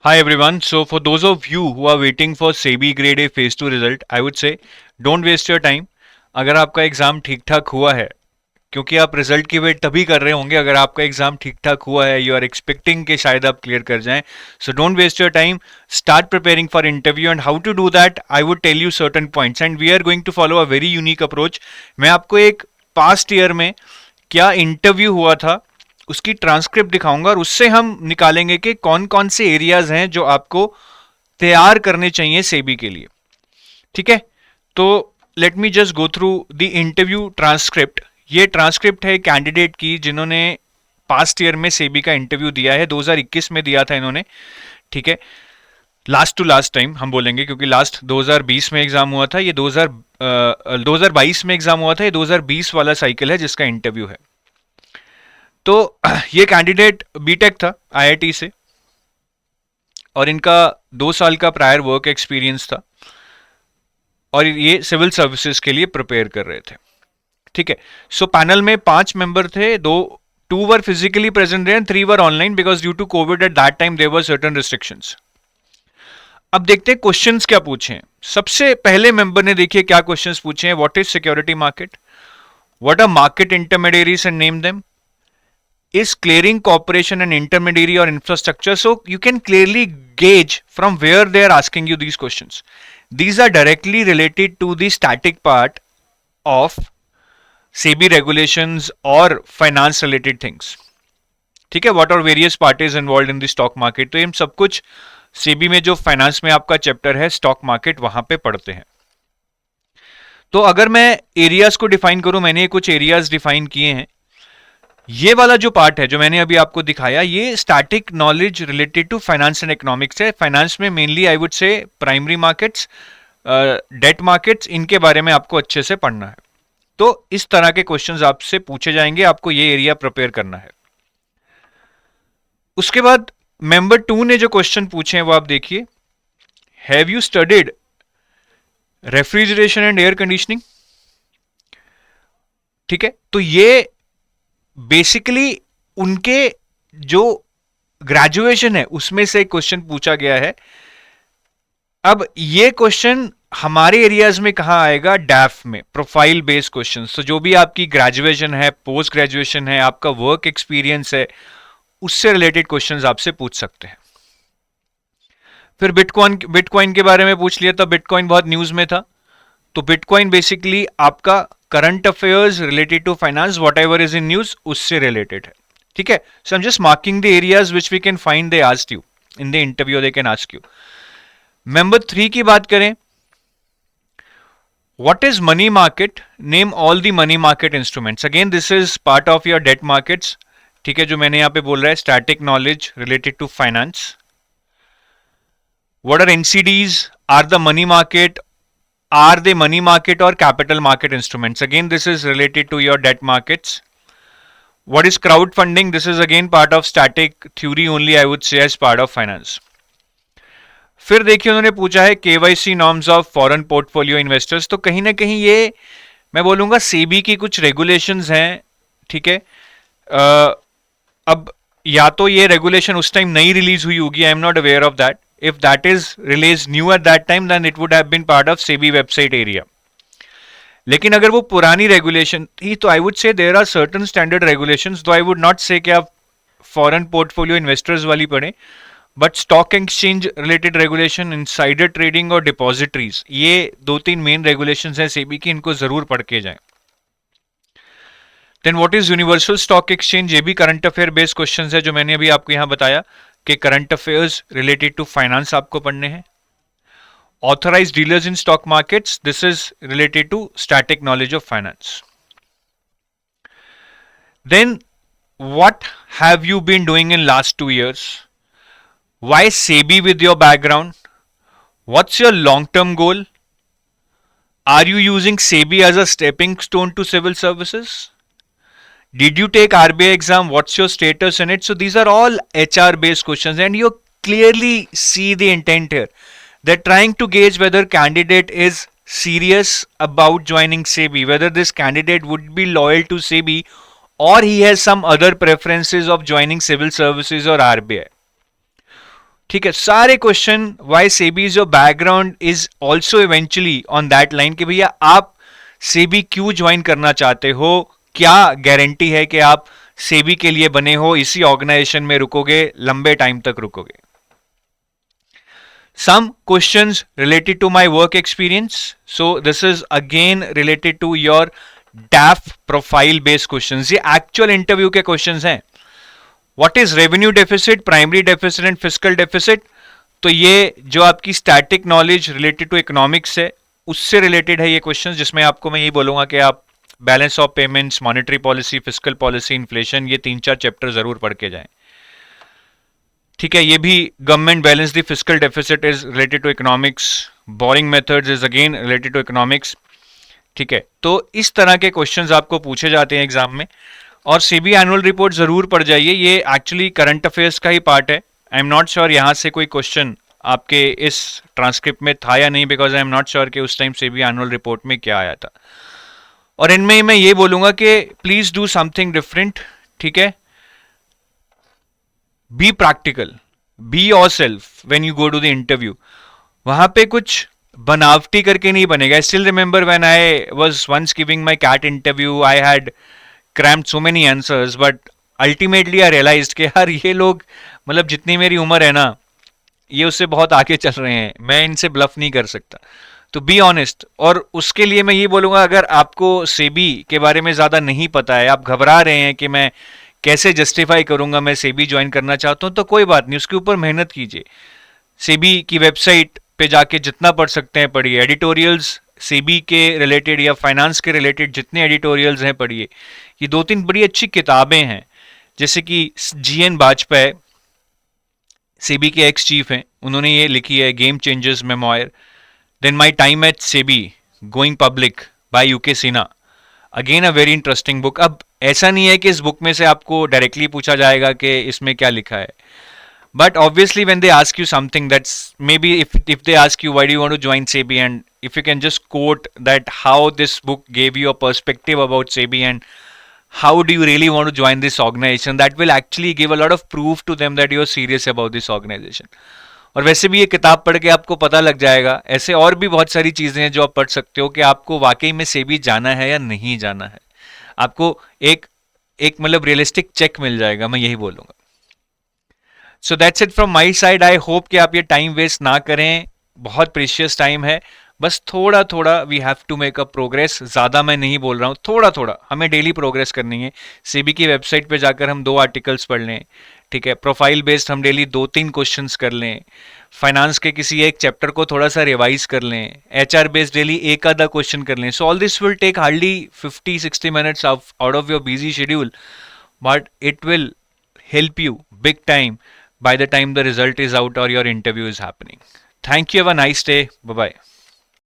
Hi everyone. So for those of you who are waiting for SEBI Grade A Phase 2 result, I would say don't waste your time. अगर आपका exam ठीक ठाक हुआ है, क्योंकि आप रिजल्ट की वेट तभी कर रहे होंगे अगर आपका एग्जाम ठीक ठाक हुआ है, यू आर एक्सपेक्टिंग कि शायद आप क्लियर कर जाएं. So don't waste your time, start preparing for interview and how to do that I would tell you certain points and we are going to follow a very unique approach. मैं आपको एक past year में क्या interview हुआ था उसकी transcript दिखाऊंगा और उससे हम निकालेंगे कि कौन कौन से एरियाज हैं जो आपको तैयार करने चाहिए सेबी के लिए. ठीक है, तो let me just go through the interview transcript. ये ट्रांसक्रिप्ट है कैंडिडेट की जिन्होंने पास्ट ईयर में सेबी का इंटरव्यू दिया है. 2021 में दिया था इन्होंने. ठीक है, लास्ट टू लास्ट टाइम हम बोलेंगे क्योंकि लास्ट 2020 में एग्जाम हुआ था, ये 2022 में एग्जाम हुआ था, ये 2020 वाला साइकिल है जिसका इंटरव्यू है. तो ये कैंडिडेट बीटेक था आईआईटी से और इनका 2 साल का प्रायर वर्क एक्सपीरियंस था और ये सिविल सर्विसेज के लिए प्रिपेयर कर रहे थे. ठीक है, सो पैनल में 5 मेंबर थे. 2 were physically present and 3 were online because due to COVID at that time there were certain restrictions. अब देखते हैं क्वेश्चंस क्या पूछे हैं. सबसे पहले मेंबर ने देखिए क्या क्वेश्चंस पूछे हैं. What is security market, what are market intermediaries and name them, is clearing corporation an intermediary or infrastructure. So you can clearly gauge from where they are asking you these questions. These are directly related to the static part of SEBI regulations or finance related things. ठीक है, what are various parties involved in the stock market. तो ये सब कुछ सेबी में जो finance में आपका चैप्टर है स्टॉक मार्केट वहां पे पढ़ते हैं. तो अगर मैं एरियाज को डिफाइन करूं, मैंने कुछ एरियाज डिफाइन किए हैं. ये वाला जो पार्ट है जो मैंने अभी आपको दिखाया, ये static knowledge related to finance and economics है. फाइनेंस में mainly I would say primary markets, debt markets, इनके बारे में आपको अच्छे से पढ़ना है. तो इस तरह के क्वेश्चंस आपसे पूछे जाएंगे, आपको ये एरिया प्रिपेयर करना है. उसके बाद मेंबर 2 ने जो क्वेश्चन पूछे हैं वो आप देखिए. Have you studied refrigeration and air conditioning. ठीक है, तो ये बेसिकली उनके जो ग्रेजुएशन है उसमें से क्वेश्चन पूछा गया है. अब ये क्वेश्चन हमारे एरियाज में कहां आएगा, डैफ में, प्रोफाइल बेस्ड क्वेश्चन. तो जो भी आपकी ग्रेजुएशन है, पोस्ट ग्रेजुएशन है, आपका वर्क एक्सपीरियंस है, उससे रिलेटेड क्वेश्चंस आपसे पूछ सकते हैं. फिर बिटकॉइन के बारे में पूछ लिया था. बिटकॉइन बहुत न्यूज में था, तो बिटकॉइन बेसिकली आपका current affairs related to finance, whatever is in news, उससे रिलेटेड है. ठीक है, so I am just marking the areas which we can find they asked you in the interview, they can ask you. Member 3 की बात करें, what is money market, name all the money market instruments. Again this is part of your debt markets. ठीक है, जो मैंने यहां पे बोल रहा है static knowledge related to finance. What are NCDs, are the money market, are they money market or capital market instruments. Again this is related to your debt markets. What is crowdfunding, this is again part of static theory only, I would say, as part of finance. फिर देखिए उन्होंने पूछा है KYC norms of foreign portfolio investors. तो कहीं ना कहीं ये मैं बोलूंगा सेबी की कुछ रेगुलेशंस हैं. ठीक है, अब या तो ये रेगुलेशन उस टाइम नई रिलीज हुई होगी, I am not aware of that. If that is released new at that time, then it would have been part of SEBI website area. लेकिन अगर वो पुरानी रेगुलेशन थी तो I would say there are certain standard regulations. तो I would not से कि आप फॉरेन पोर्टफोलियो इन्वेस्टर्स वाली पढ़ें, but stock exchange related regulation, insider trading और डिपॉजिटरीज, ये 2-3 मेन रेगुलेशंस हैं सेबी की, इनको जरूर पढ़ के जाएं. Then what is universal stock exchange, ये भी करंट अफेयर बेस्ड क्वेश्चंस है जो मैंने अभी आपको यहां बताया कि current affairs related to finance आपको पढ़ने हैं. Authorised dealers in stock markets, this is related to static knowledge of finance. Then what have you been doing in last 2 years, why SEBI with your background, what's your long term goal, are you using SEBI as a stepping stone to civil services, did you take RBI exam, what's your status in it. So these are all HR based questions and you clearly see the intent here. They're trying to gauge whether candidate is serious about joining SEBI, whether this candidate would be loyal to SEBI or he has some other preferences of joining civil services or RBI. ठीक है, सारे question Y SEBI is your background is also eventually on that line कि भैया आप सेबी क्यों join करना चाहते हो, क्या गारंटी है कि आप सेबी के लिए बने हो, इसी ऑर्गेनाइजेशन में रुकोगे, लंबे टाइम तक रुकोगे. Some questions related to my work experience. So this is again related to your DAF profile based questions. ये actual interview के questions हैं. What is revenue deficit, primary deficit and fiscal deficit? तो ये जो आपकी static knowledge related to economics है, उससे related है ये questions, जिसमें आपको मैं ये बोलूँगा कि आप balance of payments, monetary policy, fiscal policy, inflation, ये 3-4 चैप्टर जरूर पढ़ के जाएं. ठीक है, ये भी government balance the fiscal deficit is related to economics, borrowing methods is again related to economics. ठीक है, तो इस तरह के क्वेश्चंस आपको पूछे जाते हैं एग्जाम में. और सेबी एनुअल रिपोर्ट जरूर पढ़ जाइए, ये एक्चुअली करंट अफेयर्स का ही पार्ट है. आई एम नॉट श्योर यहाँ से कोई क्वेश्चन आपके इस ट्रांसक्रिप्ट में था या नहीं, because I am not sure कि उस टाइम सेबी एनुअल रिपोर्ट में क्या आया था. और इनमें मैं ये बोलूंगा कि प्लीज डू समथिंग डिफरेंट. ठीक है, be practical, be yourself when you go to the interview. वहां पे कुछ बनावटी करके नहीं बनेगा. I still remember when I was once giving my CAT interview, I had crammed so many answers, but ultimately I realised कि यार ये लोग, मतलब जितनी मेरी उम्र है ना, ये उससे बहुत आगे चल रहे हैं, मैं इनसे ब्लफ नहीं कर सकता. तो बी ऑनेस्ट. और उसके लिए मैं ये बोलूंगा, अगर आपको सेबी के बारे में ज्यादा नहीं पता है, आप घबरा रहे हैं कि मैं कैसे जस्टिफाई करूंगा, मैं सेबी ज्वाइन करना चाहता हूं, तो कोई बात नहीं, उसके ऊपर मेहनत कीजिए. सेबी की वेबसाइट पे जाके जितना पढ़ सकते हैं पढ़िए. एडिटोरियल्स सेबी के रिलेटेड या फाइनेंस के रिलेटेड जितने एडिटोरियल्स हैं पढ़िए. ये 2-3 बड़ी अच्छी किताबें हैं, जैसे कि GN बाजपेयी, सेबी के एक्स चीफ हैं, उन्होंने ये लिखी है, game changers memoir. Then my time at SEBI going public by UK Sinha, again a very interesting book. अब ऐसा नहीं है कि इस बुक में से आपको डायरेक्टली पूछा जाएगा कि इसमें क्या लिखा है, but obviously when they ask you something, that's maybe if they ask you why do you want to join SEBI, and if you can just quote that how this book gave you a perspective about SEBI and how do you really want to join this organization, that will actually give a lot of proof to them that you are serious about this organization. और वैसे भी ये किताब पढ़ के आपको पता लग जाएगा. ऐसे और भी बहुत सारी चीजें हैं जो आप पढ़ सकते हो कि आपको वाकई में सेबी जाना है या नहीं जाना है. आपको एक एक मतलब रियलिस्टिक चेक मिल जाएगा, मैं यही बोलूंगा. So that's it from my side. I hope कि आप ये टाइम वेस्ट ना करें, बहुत प्रीशियस टाइम है. बस थोड़ा थोड़ा we have to make a progress. ज़्यादा मैं नहीं बोल रहा हूँ, थोड़ा थोड़ा हमें डेली प्रोग्रेस करनी है. सेबी की वेबसाइट पे जाकर हम 2 आर्टिकल्स पढ़ लें. ठीक है, प्रोफाइल बेस्ड हम डेली 2-3 क्वेश्चंस कर लें. फाइनेंस के किसी एक चैप्टर को थोड़ा सा रिवाइज कर लें. HR बेस्ड डेली एक आधा क्वेश्चन कर लें. So all this will take hardly 50-60 minutes out of your busy schedule, but it will help you big time by the time the result is out or your interview is happening. Thank you. Have a nice day. Bye bye.